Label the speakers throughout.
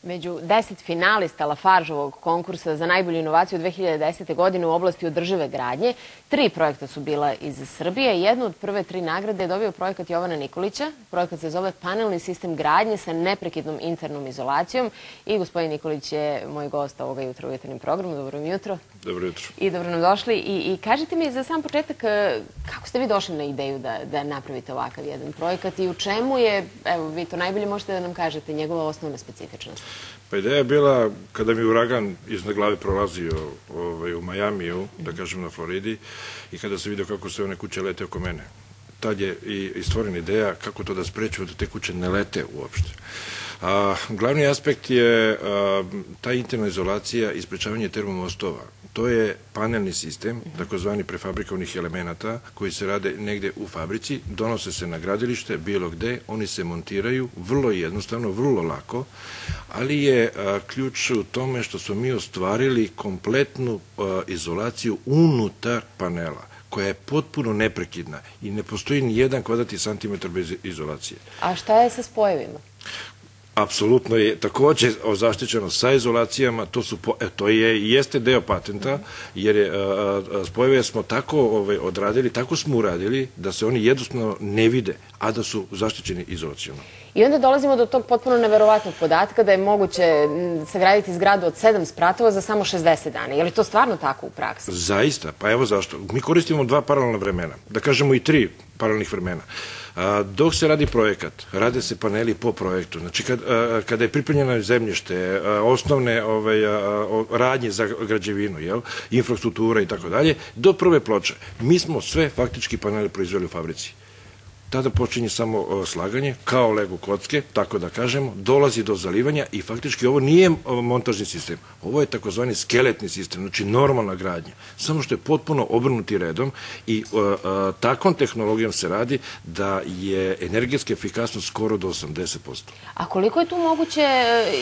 Speaker 1: Među 10 finalista Lafargeovog konkursa za najbolju inovaciju 2010. godine u oblasti održive gradnje, 3 projekta su bila iz Srbije. Jednu od prve 3 nagrade je dobio projekat Jovana Nikolića. Projekat se zove Panelni sistem gradnje sa neprekidnom internom izolacijom. I gospodin Nikolić je moj gost ovoga jutra u Jutarnjem programu. Dobro mi jutro.
Speaker 2: Dobro jutro.
Speaker 1: I dobro nam došli. I kažite mi za sam početak, kako ste vi došli na ideju da napravite ovakav jedan projekat i u čemu je, evo vi to najbolje možete da nam kažete, njegova osnovna specifičnost?
Speaker 2: Pa ideja je bila kada mi uragan iznad glave prolazio u Majamiju, da kažem na Floridi, i kada se vidio kako se one kuće lete oko mene. Tad je i stvorena ideja kako to da sprečimo da te kuće ne lete uopšte. Glavni aspekt je ta interna izolacija i sprečavanje termomostova. To je panelni sistem, takozvani prefabrikovnih elemenata, koji se rade negde u fabrici, donose se na gradilište, bilo gde, oni se montiraju, vrlo jednostavno, vrlo lako, ali je ključ u tome što smo mi ostvarili kompletnu izolaciju unutar panela, koja je potpuno neprekidna i ne postoji ni 1 kvadratni santimetar bez izolacije.
Speaker 1: A šta je sa spojevima?
Speaker 2: Apsolutno je takođe zaštićeno sa izolacijama, to jeste deo patenta, jer spojeve smo tako odradili, tako smo uradili da se oni jednostavno ne vide, a da su zaštićeni izolacijom.
Speaker 1: I onda dolazimo do tog potpuno neverovatnog podatka da je moguće sagraditi zgradu od 7 spratova za samo 60 dana. Je li to stvarno tako u praksi?
Speaker 2: Zaista, pa evo zašto. Mi koristimo 2 paralelna vremena, da kažemo i 3 paralelnih vremena. Dok se radi projekat, rade se paneli po projektu. Znači, kada je pripremljeno zemljište, osnovne radnje za građevinu, infrastruktura i tako dalje, do prve ploče, mi smo sve faktički panele proizveli u fabrici. Tada počinje samo slaganje, kao Lego kocke, tako da kažemo, dolazi do zalivanja i faktički ovo nije montažni sistem, ovo je takozvani skeletni sistem, znači normalna gradnja, samo što je potpuno obrnuti redom i takvom tehnologijom se radi da je energetska efikasnost skoro do 80%.
Speaker 1: A koliko je tu moguće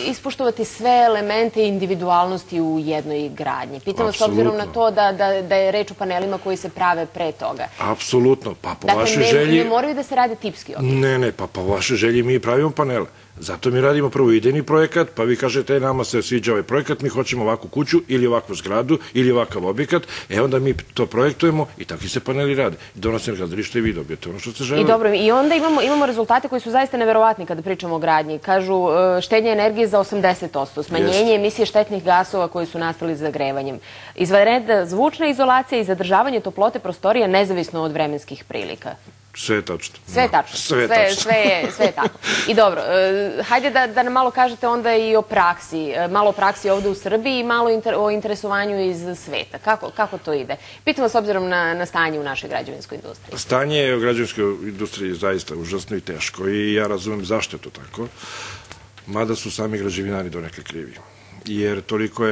Speaker 1: ispoštovati sve elemente i individualnosti u jednoj gradnji? Pitamo s obzirom na to da je reč o panelima koji se prave pre toga.
Speaker 2: Apsolutno, pa po vašoj želji...
Speaker 1: Ne moraju da se radi tipski objekt.
Speaker 2: Ne, pa po vašoj želji mi pravimo panele. Zato mi radimo prvo idejni projekat, pa vi kažete nama se sviđa ovaj projekat, mi hoćemo ovakvu kuću ili ovakvu zgradu ili ovakav objekat, onda mi to projektujemo i takvi se paneli rade. Donosimo na gradilište i vi dobijete ono što ste želeli.
Speaker 1: I dobro, i onda imamo rezultate koji su zaista neverovatni kada pričamo o gradnji. Kažu štednja energije za 80%, smanjenje emisije štetnih gasova koji su nastali zagrevanjem, izvanredna zvučna izolacija i zadržavanje toplote prostorija nezavisno od vremenskih prilika.
Speaker 2: Sve je tačno.
Speaker 1: Sve je tačno. Sve je tako. I dobro, hajde da nam malo kažete onda i o praksi. Malo o praksi ovde u Srbiji i malo o interesovanju iz sveta. Kako to ide? Pitam vas s obzirom na stanje u našoj građevinskoj industriji.
Speaker 2: Stanje u građevinskoj industriji je zaista užasno i teško i ja razumem zašto je to tako. Mada su sami građevinari donekle krivi. Jer toliko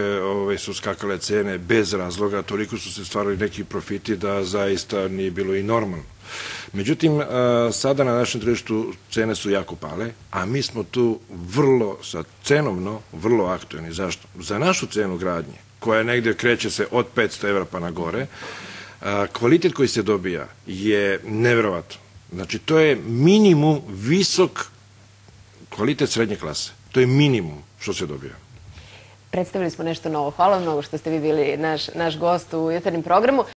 Speaker 2: su skakale cene bez razloga, toliko su se stvarali neki profiti da zaista nije bilo i normalno. Međutim, sada na našem tržištu cene su jako pale, a mi smo tu cenovno vrlo aktuelni. Zašto? Za našu cenu gradnje, koja negde kreće se od 500 evra pa na gore, kvalitet koji se dobija je neverovatan. Znači, to je minimum visok kvalitet srednje klase. To je minimum što se dobija.
Speaker 1: Predstavili smo nešto novo. Hvala vam mnogo što ste vi bili naš gost u Jutarnjem programu.